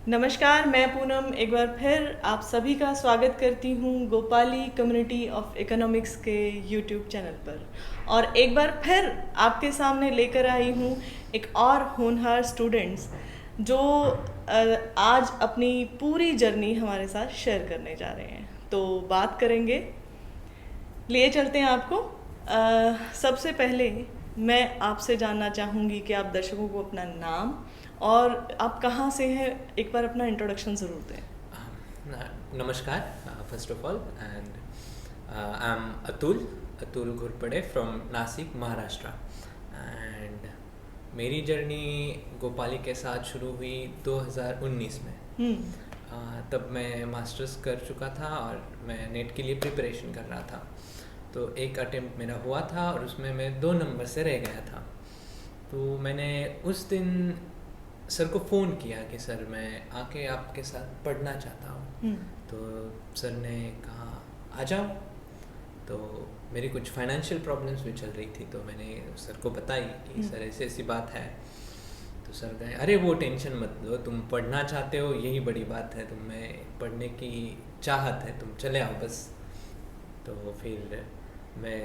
नमस्कार, मैं पूनम एक बार फिर आप सभी का स्वागत करती हूँ गोपाली कम्युनिटी ऑफ इकोनॉमिक्स के यूट्यूब चैनल पर। और एक बार फिर आपके सामने लेकर आई हूँ एक और होनहार स्टूडेंट्स जो आज अपनी पूरी जर्नी हमारे साथ शेयर करने जा रहे हैं। तो बात करेंगे, लिए चलते हैं आपको। सबसे पहले मैं आपसे जानना चाहूँगी कि आप दर्शकों को अपना नाम और आप कहाँ से हैं, एक बार अपना इंट्रोडक्शन ज़रूर दें। Namaskar, first of all, and I'm Atul Ghurpade from Nasik, Maharashtra, and मेरी जर्नी गोपाली के साथ शुरू हुई 2019 में। तब मैं मास्टर्स कर चुका था और मैं नेट के लिए प्रिपरेशन कर रहा था। तो एक अटेम्प्ट मेरा हुआ था और उसमें मैं 2 नंबर से रह गया था। तो मैंने उस दिन सर को फ़ोन किया कि सर मैं आके आपके साथ पढ़ना चाहता हूँ। तो सर ने कहा आ जाओ। तो मेरी कुछ फाइनेंशियल प्रॉब्लम्स भी चल रही थी, तो मैंने सर को बताई कि सर ऐसी ऐसी बात है। तो सर कहे अरे वो टेंशन मत लो, तुम पढ़ना चाहते हो यही बड़ी बात है, तुम्हें पढ़ने की चाहत है, तुम चले आओ बस। तो फिर मैं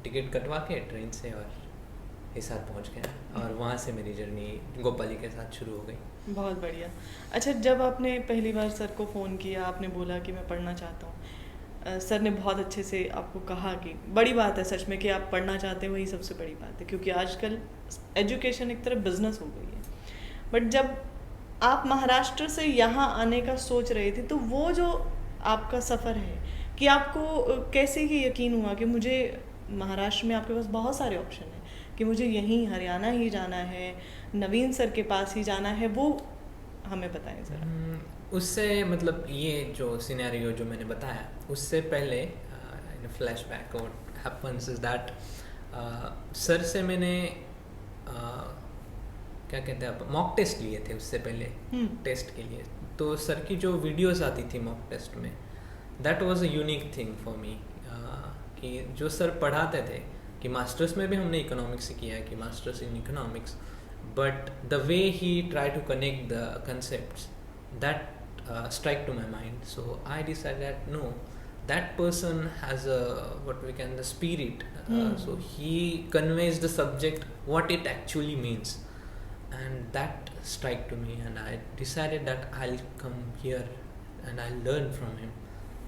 टिकट कटवा के ट्रेन से और हिसार पहुंच गया और वहाँ से मेरी जर्नी गोपाली के साथ शुरू हो गई। बहुत बढ़िया। अच्छा, जब आपने पहली बार सर को फ़ोन किया, आपने बोला कि मैं पढ़ना चाहता हूँ, सर ने बहुत अच्छे से आपको कहा कि बड़ी बात है सच में कि आप पढ़ना चाहते हैं, वही सबसे बड़ी बात है, क्योंकि आजकल एजुकेशन एक तरह बिजनेस हो गई है। बट जब आप महाराष्ट्र से यहाँ आने का सोच रहे थे, तो वो जो आपका सफ़र है कि आपको कैसे ही यकीन हुआ कि मुझे महाराष्ट्र में आपके पास बहुत सारे ऑप्शन हैं कि मुझे यहीं हरियाणा ही जाना है, नवीन सर के पास ही जाना है, वो हमें बताएं ज़रा। उससे मतलब ये जो सिनेरियो जो मैंने बताया उससे पहले in flashback what happens is that sir से मैंने क्या कहते हैं आप मॉक टेस्ट लिए थे उससे पहले टेस्ट के लिए। तो सर की जो वीडियोस आती थी मॉक टेस्ट में, that was a unique thing for me कि जो सर पढ़ाते थे कि मास्टर्स में भी हमने इकोनॉमिक्स से किया है कि masters in economics, but the way he try to connect the concepts that strike to my mind. So I decided that no, that person has a what we can the spirit. So he conveys the subject what it actually means, and that strike to me, and I decided that I'll come here and I'll learn from him,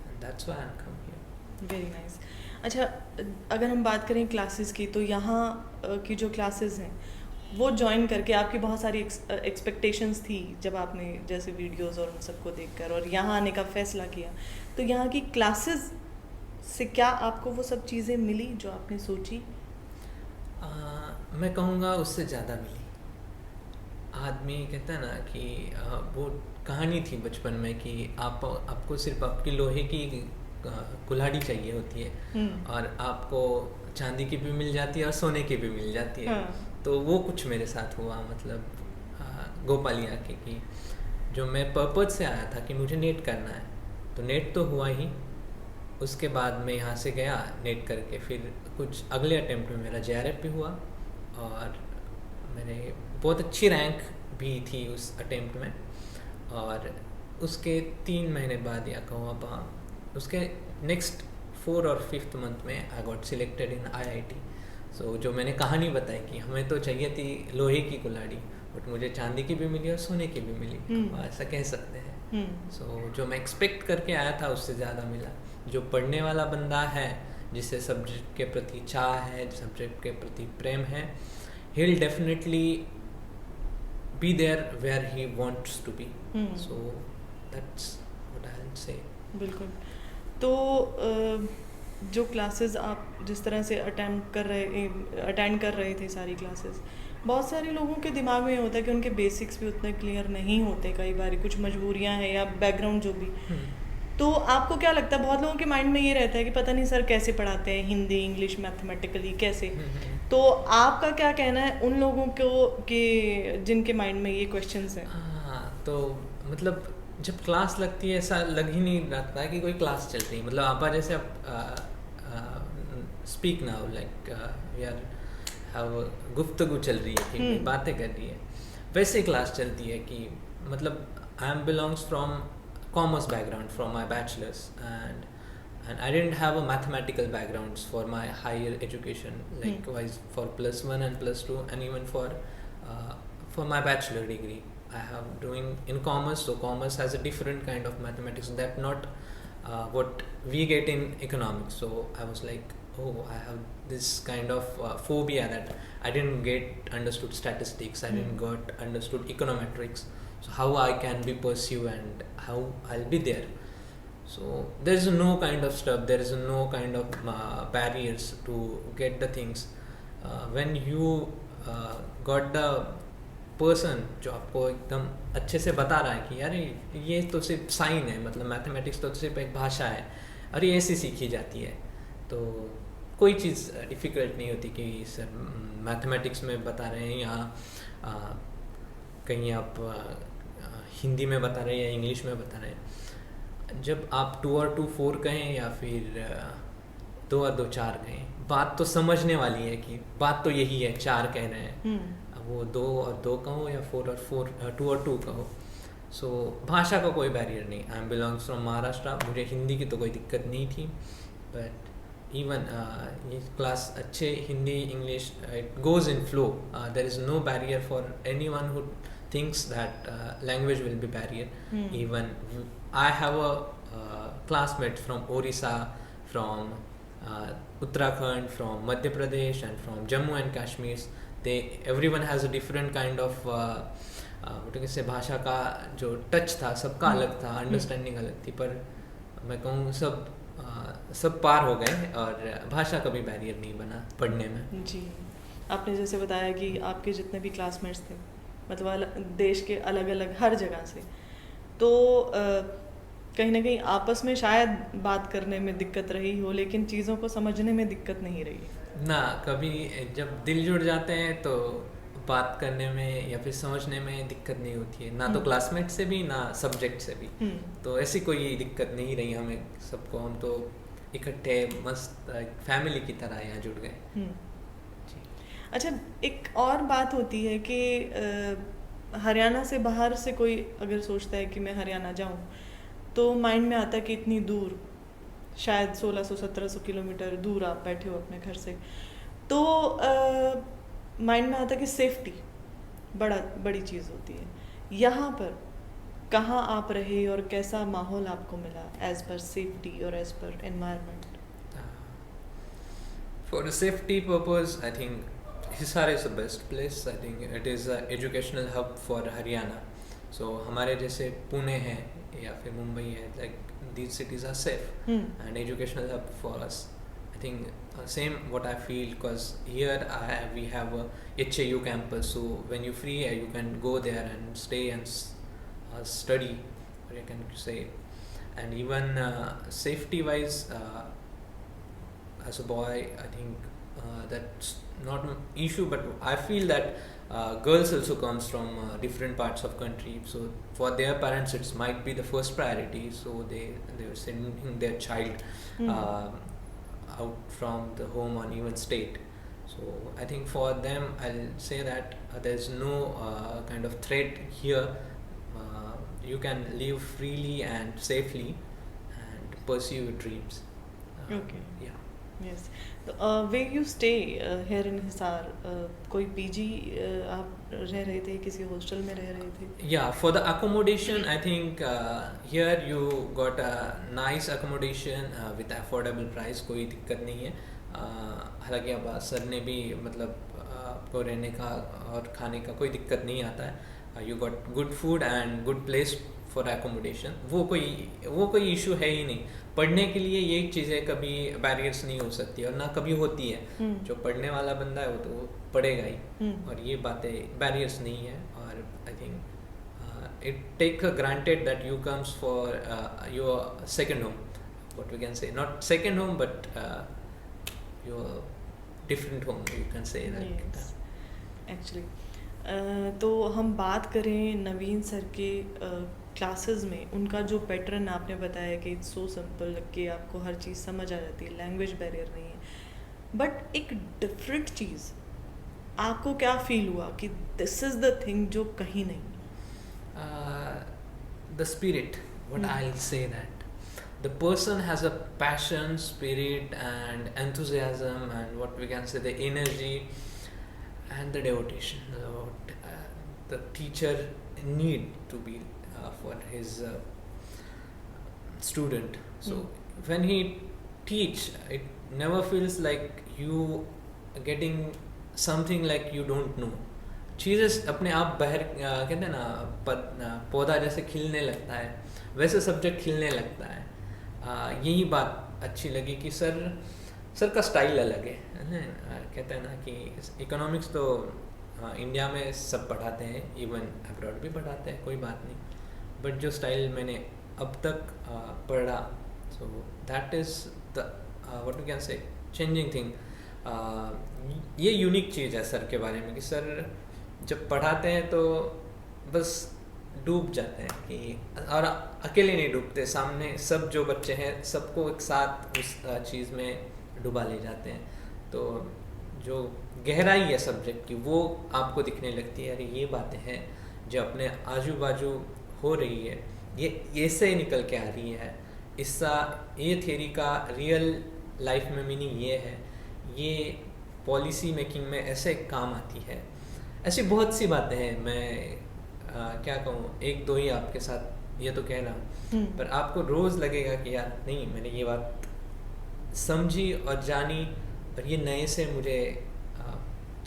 and that's why I'll come here. Very nice. अच्छा, अगर हम बात करें classes की, तो यहाँ की जो क्लासेस हैं वो ज्वाइन करके आपकी बहुत सारी एक्सपेक्टेशंस थी जब आपने जैसे वीडियोस और उन सबको देखकर और यहाँ आने का फैसला किया। तो यहाँ की क्लासेस से क्या आपको वो सब चीज़ें मिली जो आपने सोची? मैं कहूँगा उससे ज़्यादा मिली। आदमी कहता है ना कि वो कहानी थी बचपन में कि आपको सिर्फ आपकी लोहे की कुल्हाड़ी चाहिए होती है और आपको चांदी की भी मिल जाती है और सोने की भी मिल जाती है। तो वो कुछ मेरे साथ हुआ, मतलब गोपाली आके की जो मैं पर्पज से आया था कि मुझे नेट करना है, तो नेट तो हुआ ही। उसके बाद मैं यहाँ से गया नेट करके, फिर कुछ अगले अटेम्प्ट में मेरा JRF भी हुआ और मेरे बहुत अच्छी रैंक भी थी उस अटेम्प्ट में। और उसके 3 महीने बाद या कहूँ अब उसके नेक्स्ट 4 और 5th मंथ में I got selected in IIT। सो जो मैंने कहानी बताई कि हमें तो चाहिए थी लोहे की कुल्हाड़ी, बट मुझे चांदी की भी मिली और सोने की भी मिली, ऐसा कह सकते हैं। सो जो मैं एक्सपेक्ट करके आया था उससे ज़्यादा मिला। जो पढ़ने वाला बंदा है, जिसे सब्जेक्ट के प्रति चाह है, सब्जेक्ट के प्रति प्रेम है, he will definitely be there where he wants to be. So that's what I will say. बिल्कुल। तो जो क्लासेस आप जिस तरह से अटेंड कर रहे थे सारी क्लासेस, बहुत सारे लोगों के दिमाग में ये होता है कि उनके बेसिक्स भी उतने क्लियर नहीं होते, कई बार कुछ मजबूरियां हैं या बैकग्राउंड जो भी। तो आपको क्या लगता है, बहुत लोगों के माइंड में ये रहता है कि पता नहीं सर कैसे पढ़ाते हैं, हिंदी इंग्लिश मैथमेटिकली कैसे। तो आपका क्या कहना है उन लोगों को कि जिनके माइंड में ये क्वेश्चंस हैं? हाँ, तो मतलब जब क्लास लगती है ऐसा लग ही नहीं रहता है कि कोई क्लास चल रही है। मतलब आप जैसे आप स्पीक नाउ लाइक यार गुफ्तगू चल रही है कि बातें कर रही है, वैसे क्लास चलती है कि मतलब I am belongs from commerce background from my bachelor's, and I didn't have a mathematical backgrounds for my higher education, likewise for +1 and +2, and even for my bachelor degree I have doing in commerce. So commerce has a different kind of mathematics that not what we get in economics. So I was like, oh, I have this kind of phobia that I didn't get understood statistics, I didn't got understood econometrics. So how I can be pursue and how I'll be there. So there is no kind of stuff, there is no kind of barriers to get the things. When you got the person जो आपको एकदम अच्छे से बता रहा है कि यार ये तो सिर्फ साइन है, मतलब मैथमेटिक्स तो सिर्फ एक भाषा है और ये ऐसी सीखी जाती है, तो कोई चीज़ डिफ़िकल्ट नहीं होती कि सर मैथमेटिक्स में बता रहे हैं या कहीं आप हिंदी में बता रहे हैं या इंग्लिश में बता रहे हैं. जब आप 2 और 2 4 कहें या फिर 2 और 2 4 कहें, बात तो समझने वाली है कि बात तो यही है, 4 कह रहे हैं. वो 2 और 2 कहो या 4 और 2 और 2 कहो. सो भाषा का कोई बैरियर नहीं. I am belongs from Maharashtra. मुझे हिंदी की तो कोई दिक्कत नहीं थी, बट इवन ये क्लास अच्छे Hindi English it goes in flow. There is no barrier for anyone who thinks that language will be barrier. Even I have a classmates from Orissa, from Uttarakhand, from Madhya Pradesh, and from Jammu and Kashmir. Everyone has a different kind of से भाषा का जो touch था सबका अलग था, understanding अलग थी, पर मैं कहूँ सब पार हो गए और भाषा का भी बैरियर नहीं बना पढ़ने में. जी, आपने जैसे बताया कि आपके जितने भी क्लासमेट्स थे मतलब देश के अलग अलग हर जगह से, तो कहीं ना कहीं आपस में शायद बात करने में दिक्कत रही हो, लेकिन चीज़ों को समझने में दिक्कत नहीं रही ना. कभी जब दिल जुड़ जाते हैं तो बात करने में या फिर समझने में दिक्कत नहीं होती है, ना तो क्लासमेट से भी ना सब्जेक्ट से भी. तो ऐसी कोई दिक्कत नहीं रही हमें सबको. हम तो इकट्ठे मस्त फैमिली की तरह यहाँ जुड़ गए. अच्छा, एक और बात होती है कि हरियाणा से बाहर से कोई अगर सोचता है कि मैं हरियाणा जाऊँ, तो माइंड में आता है कि इतनी दूर, शायद 1600-1700 किलोमीटर दूर आप बैठे हो अपने घर से, तो माइंड में आता है कि सेफ्टी बड़ी चीज़ होती है. यहाँ पर कहाँ आप रहे और कैसा माहौल आपको मिला एज पर सेफ्टी और एज पर environment? For safety purpose I think Hisar is the best place. I think it is a educational hub for Haryana. So हमारे जैसे पुणे है या फिर मुंबई है, like these cities are safe and educational hub for us. I think same what I feel, because here we have a HAU campus, so when you free you can go there and stay and study, or you can say. And even safety wise, as a boy I think that's not an issue, but I feel that girls also comes from different parts of country, so for their parents it might be the first priority, so they are sending their child out from the home or even state. So I think for them I'll say that there's no kind of threat here. You can live freely and safely and pursue your dreams. Okay. Yeah. Yes. Where you stay here in Hisar, कोई PG आप रह रहे थे, किसी hostel में रह रहे थे? Yeah, for the accommodation I think here you got a nice accommodation with affordable price. कोई दिक्कत नहीं है. हालांकि अब सर ने भी मतलब आपको रहने का और खाने का कोई दिक्कत नहीं आता है. You got good food and good place for accommodation. वो कोई इशू है ही नहीं. पढ़ने के लिए ये एक चीज़ है, कभी बैरियर्स नहीं हो सकती और ना कभी होती है. जो पढ़ने वाला बंदा है वो तो पढ़ेगा ही, और ये बातें बैरियर्स नहीं है. और I think it take granted that you comes for your second home, what we can say, not second home but your different home, you can say that. Actually तो हम बात करें नवीन सर के क्लासेस में, उनका जो पैटर्न आपने बताया कि इट्स सो सिंपल कि आपको हर चीज़ समझ आ जाती है, लैंग्वेज बैरियर नहीं है, बट एक डिफरेंट चीज़ आपको क्या फील हुआ कि दिस इज़ द थिंग जो कहीं नहीं? the spirit, what I'll say that the person has a passion, spirit, and enthusiasm, and what we can say the energy and the devotion. What the teacher need to be for his student. So when he teach, it never feels like you getting something like you don't know. चीज़ें अपने आप बाहर कहते हैं ना पौधा जैसे खिलने लगता है वैसे सब्जेक्ट खिलने लगता है. यही बात अच्छी लगी कि सर का स्टाइल अलग है ना. कहते हैं ना कि इकोनॉमिक्स तो इंडिया में सब पढ़ाते हैं, इवन अब्रॉड भी पढ़ाते हैं, कोई बात नहीं, बट जो स्टाइल मैंने अब तक पढ़ा, so that is the what we can say changing thing. ये यूनिक चीज़ है सर के बारे में कि सर जब पढ़ाते हैं तो बस डूब जाते हैं कि, और अकेले नहीं डूबते, सामने सब जो बच्चे हैं सबको एक साथ उस चीज़ में डुबा ले जाते हैं. तो जो गहराई है सब्जेक्ट की वो आपको दिखने लगती है. अरे ये बातें हैं जो अपने आजू बाजू हो रही है, ये ऐसे निकल के आ रही है. इसका ये थ्योरी का रियल लाइफ में मीनिंग ये है, ये पॉलिसी मेकिंग में ऐसे काम आती है. ऐसी बहुत सी बातें हैं. मैं क्या कहूँ, एक दो ही आपके साथ ये तो कह रहा हूँ, पर आपको रोज़ लगेगा कि यार नहीं, मैंने ये बात समझी और जानी, और ये नए से मुझे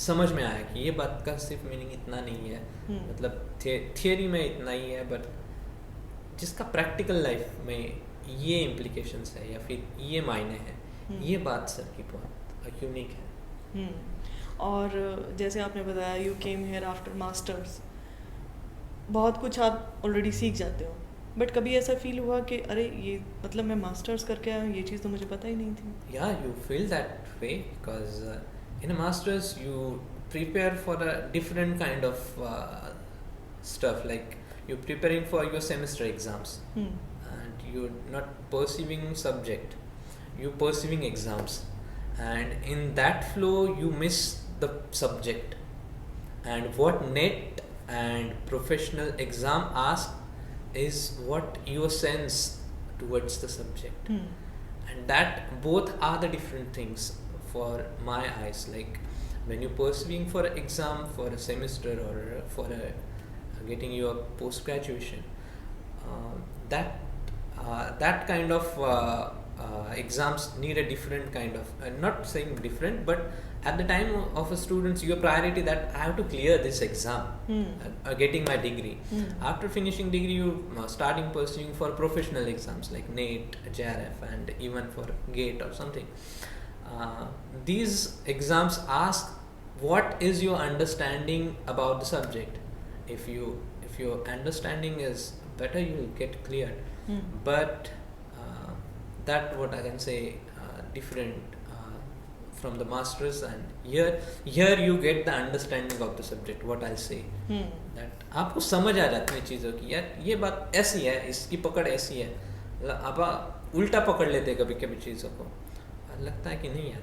समझ में आया कि ये बात का सिर्फ मीनिंग इतना नहीं है, मतलब थियरी में इतना ही है, बट जिसका प्रैक्टिकल लाइफ में ये इम्प्लीकेशंस है या फिर ये मायने हैं, ये बात सर की बहुत यूनिक है. और जैसे आपने बताया you came here after masters, बहुत कुछ आप ऑलरेडी सीख जाते हो, बट कभी ऐसा फील हुआ कि अरे ये मतलब मैं मास्टर्स करके आया हूँ, ये चीज़ तो मुझे पता ही नहीं थी? या you feel that way because in a masters you prepare for a different kind of stuff, like you're preparing for your semester exams and you're not perceiving subject, you're perceiving exams, and in that flow you miss the subject. And what net and professional exam ask is what your sense towards the subject, and that both are the different things for my eyes. Like when you're pursuing for an exam for a semester or for a getting your post graduation, that kind of exams need a different kind of, not saying different, but at the time of a student's your priority that I have to clear this exam, getting my degree. After finishing degree, you starting pursuing for professional exams like NET, JRF, and even for GATE or something. These exams ask what is your understanding about the subject. If your understanding is better, you will get cleared. But that what I can say different from the masters, and here you get the understanding of the subject. What I'll say that आपको समझ आ जाती है चीज़ों की, यार ये बात ऐसी है, इसकी पकड़ ऐसी है. आप उल्टा पकड़ लेते हैं कभी कभी चीज़ों को, लगता है कि नहीं यार,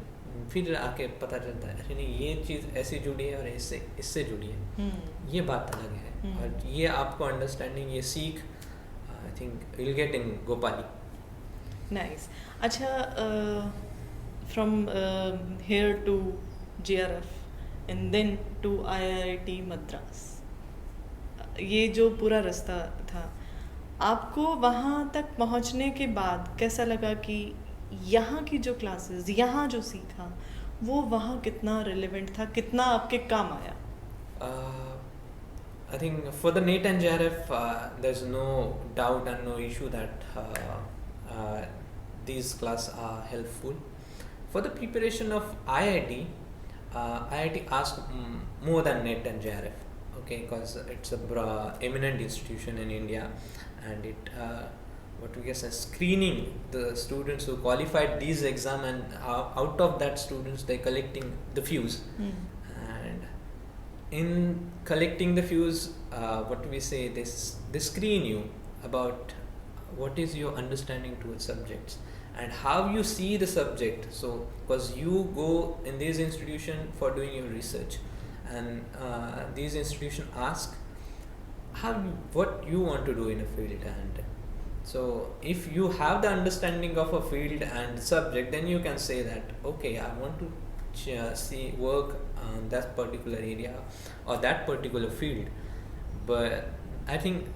फिर आके पता चलता है अरे नहीं ये चीज़ ऐसी जुड़ी है और इससे जुड़ी है. ये बात अलग है. और ये आपको अंडरस्टैंडिंग, ये सीख I think will get in Gopali. Nice. अच्छा, from here to JRF and then to IIT Madras, ये जो पूरा रास्ता था, आपको वहाँ तक पहुँचने के बाद कैसा लगा कि यहाँ की जो क्लासेस, यहाँ जो सीखा वो वहाँ कितना रिलेवेंट था, कितना आपके काम आया? I think for the NET and JRF, there's no doubt and no issue that these classes are helpful. For the preparation of IIT, IIT asks more than NET and JRF, okay, because it's a eminent institution in India, and it what we guess as screening the students who qualified these exam, and out of that students they're collecting the views. And in collecting the views, what we say, they screen you about what is your understanding towards subjects and how you see the subject. So because you go in these institution for doing your research, and these institution ask what you want to do in a field. And so if you have the understanding of a field and subject, then you can say that okay, I want to see work on that particular area or that particular field. But I think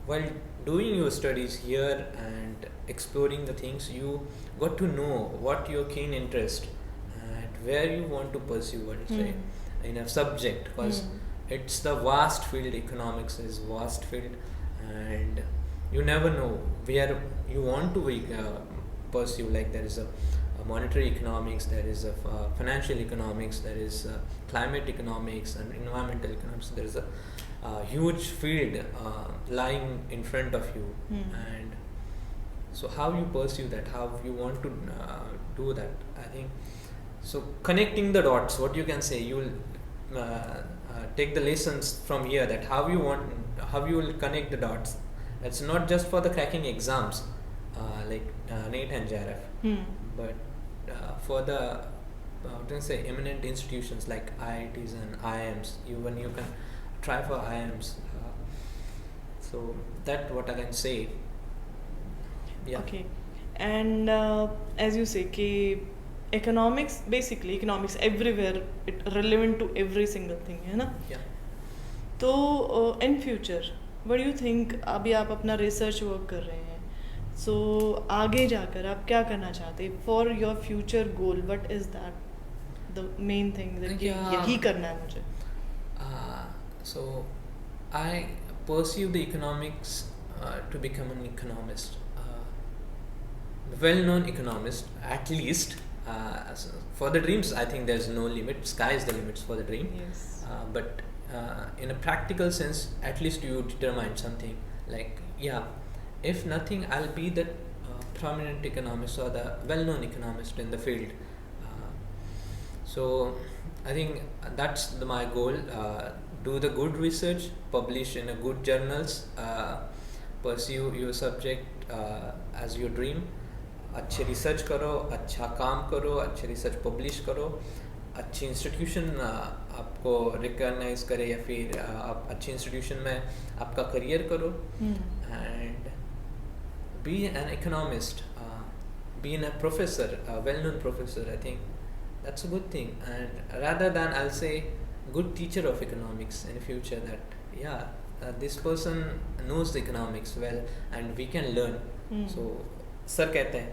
while doing your studies here and exploring the things, you got to know what your keen interest and where you want to pursue, what to say, in a subject, because it's the vast field. Economics is vast field, and you never know where you want to pursue. Like there is a monetary economics, there is a financial economics, there is climate economics and environmental economics. There is a huge field lying in front of you, and so how you pursue that, how you want to do that, I think. So connecting the dots, what you can say, you will take the lessons from here, that how you will connect the dots. It's not just for the cracking exams like NET and JRF, but for the what do you say, eminent institutions like IITs and IIMs. Even you can try for IIMs. So that what I can say. Yeah. Okay. And as you say कि economics, basically economics everywhere, it relevant to every single thing, है ना? Yeah. तो in future what do you think, अभी आप अपना research work कर रहे हैं, so आगे जाकर आप क्या करना चाहते हैं? For your future goal, what is that the main thing that यही करना है मुझे? So I pursue the economics to become an economist, well-known economist at least. For the dreams, I think there's no limit. Sky is the limits for the dream. Yes. But in a practical sense, at least you determine something like, yeah, if nothing, I'll be the prominent economist or the well-known economist in the field. So I think that's my goal. Do the good research, publish in a good journals, pursue your subject as your dream. अच्छे research करो, अच्छा काम करो, अच्छे research publish करो, अच्छी institution आपको recognise करे, या फिर आप अच्छी इंस्टीट्यूशन में आपका करियर करो, and be an economist, be an a professor, well known professor. I think that's a good thing, and rather than I'll say good teacher of economics in the future, that this person knows the economics well and we can learn. So sir कहते हैं,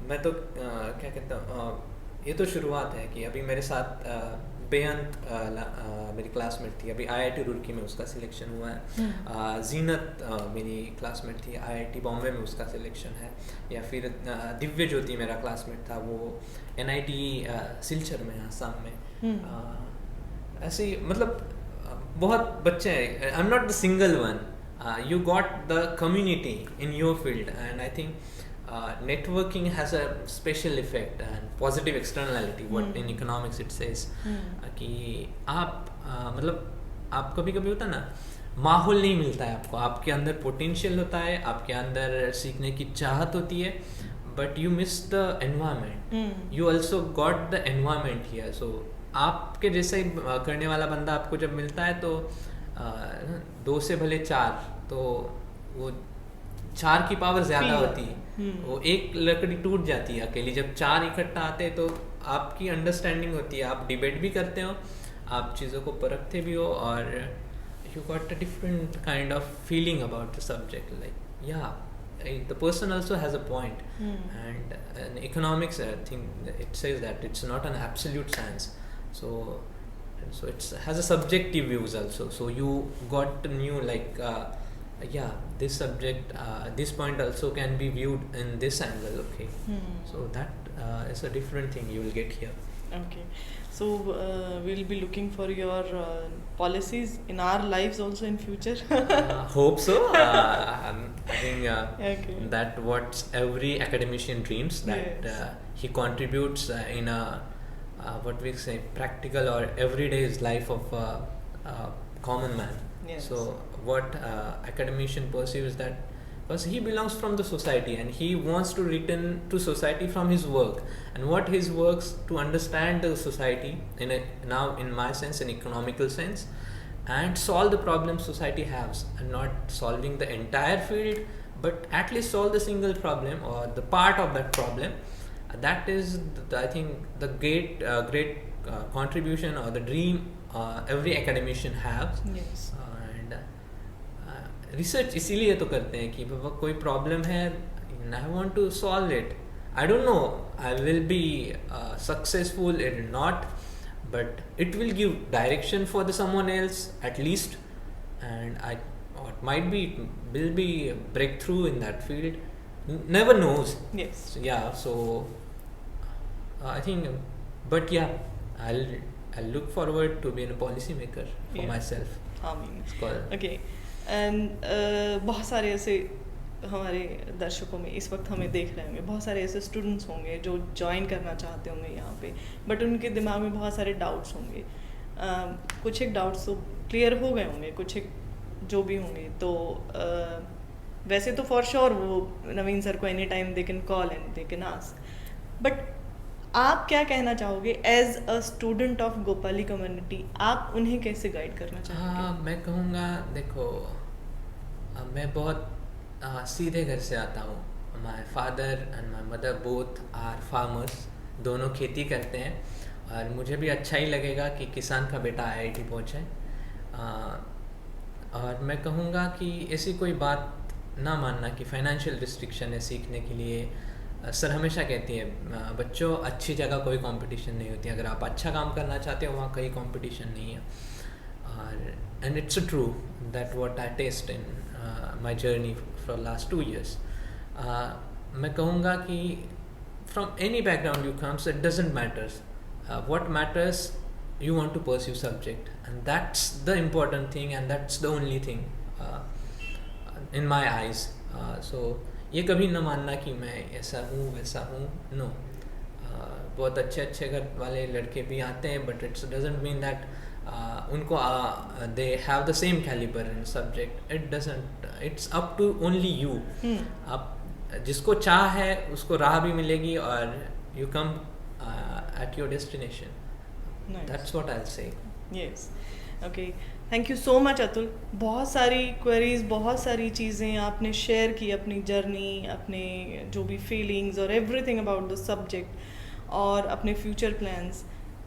मैं तो क्या कहता हूँ, ये तो शुरुआत है कि अभी मेरे साथ बेअंत मेरी क्लासमेट थी, अभी IIT रुड़की में उसका सिलेक्शन हुआ है. जीनत मेरी क्लासमेट थी, IIT बॉम्बे में उसका सिलेक्शन है. या फिर दिव्य ज्योति मेरा क्लासमेट था, वो NIT सिलचर में, आसाम में. ऐसे ही मतलब बहुत बच्चे हैं. I am not the single one. You got the community in your field, and I think networking has a special effect and positive externality. What in economics it says कि आप मतलब आप कभी कभी होता है ना, माहौल नहीं मिलता है आपको, आपके अंदर पोटेंशियल होता है, आपके अंदर सीखने की चाहत होती है, but you miss the environment. You also got the environment here. So आपके जैसा ही करने वाला बंदा आपको जब मिलता है, तो 2 से भले 4, तो वो 4 की पावर ज़्यादा होती है. वो एक लकड़ी टूट जाती है अकेली. जब 4 इकट्ठा आते हैं तो आपकी अंडरस्टैंडिंग होती है, आप डिबेट भी करते हो, आप चीज़ों को परखते भी हो, और you got a different kind of feeling about the subject. Like the person also has a point. And in economics, I think it says that it's not an absolute science. So it has a subjective views also. So you got to knew like this subject, this point also can be viewed in this angle. Okay. So that is a different thing you will get here. Okay. So we'll be looking for your policies in our lives also in future. Hope so. I think Okay. that what every academician dreams, that Yes. he contributes in a what we say practical or everyday's life of a common man. Yes. So what academician perceives that, because he belongs from the society and he wants to return to society from his work, and what his works to understand the society in my sense, an economical sense, and solve the problems society has, and not solving the entire field, but at least solve the single problem or the part of that problem. That is I think the great contribution or the dream every academician has. Yes. And research इसीलिए तो करते हैं कि बाबा कोई problem है, I want to solve it. I don't know I will be successful it not, but it will give direction for the someone else at least, and or it might be will be a breakthrough in that field. Never knows. Yes. So, yeah, so I think, but yeah, I'll look forward to being a policy maker for Yeah. myself. आमीन. It's called okay. And बहुत सारे ऐसे हमारे दर्शकों में इस वक्त हमें देख रहे होंगे, बहुत सारे ऐसे स्टूडेंट्स होंगे जो ज्वाइन करना चाहते होंगे यहाँ पे, बट उनके दिमाग में बहुत सारे डाउट्स होंगे. कुछ एक डाउट्स तो क्लियर हो गए होंगे, कुछ एक जो भी होंगे. तो वैसे तो फॉर श्योर वो नवीन सर को any time they can call and they can ask, but आप क्या कहना चाहोगे as a student of Gopali community? आप उन्हें कैसे गाइड करना चाहोगे? हाँ, मैं कहूँगा देखो, मैं बहुत सीधे घर से आता हूँ. My father and my mother both are farmers, दोनों खेती करते हैं, और मुझे भी अच्छा ही लगेगा कि किसान का बेटा IIT पहुँचे. और मैं कहूँगा कि ऐसी कोई बात ना मानना कि फाइनेंशियल रिस्ट्रिक्शन है सीखने के लिए. सर हमेशा कहती है बच्चों अच्छी जगह कोई कंपटीशन नहीं होती, अगर आप अच्छा काम करना चाहते हो वहाँ कहीं कंपटीशन नहीं है. और and it's true that what I test in my journey for last 2 years. मैं कहूँगा कि from any background you comes it doesn't matters, what matters you want to pursue subject, and that's the important thing, and that's the only thing in my eyes. So ये कभी न मानना कि मैं ऐसा हूँ वैसा हूँ. नो, बहुत अच्छे अच्छे घर वाले लड़के भी आते हैं, but it's doesn't mean that उनको they have the same calibre in subject. It doesn't, it's up to only you. आप जिसको चाह है उसको राह भी मिलेगी, और you come at your destination. Nice. That's what I'll say. Yes. Okay. Thank you so much Atul. बहुत सारी क्वेरीज, बहुत सारी चीज़ें आपने शेयर की, अपनी जर्नी, अपने जो भी फीलिंग्स और एवरीथिंग अबाउट द सब्जेक्ट, और अपने फ्यूचर प्लान्स.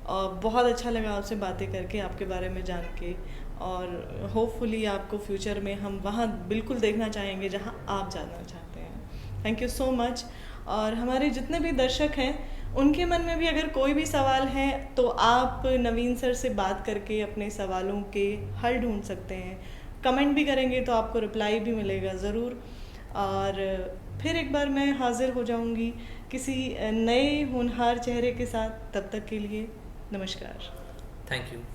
और बहुत अच्छा लगा आपसे बातें करके, आपके बारे में जान के, और होपफुली आपको फ्यूचर में हम वहाँ बिल्कुल देखना चाहेंगे जहाँ आप जाना चाहते हैं. Thank you so much. और हमारे जितने भी दर्शक हैं, उनके मन में भी अगर कोई भी सवाल है तो आप नवीन सर से बात करके अपने सवालों के हल ढूंढ सकते हैं. कमेंट भी करेंगे तो आपको रिप्लाई भी मिलेगा ज़रूर. और फिर एक बार मैं हाजिर हो जाऊंगी किसी नए होनहार चेहरे के साथ. तब तक के लिए नमस्कार. Thank you.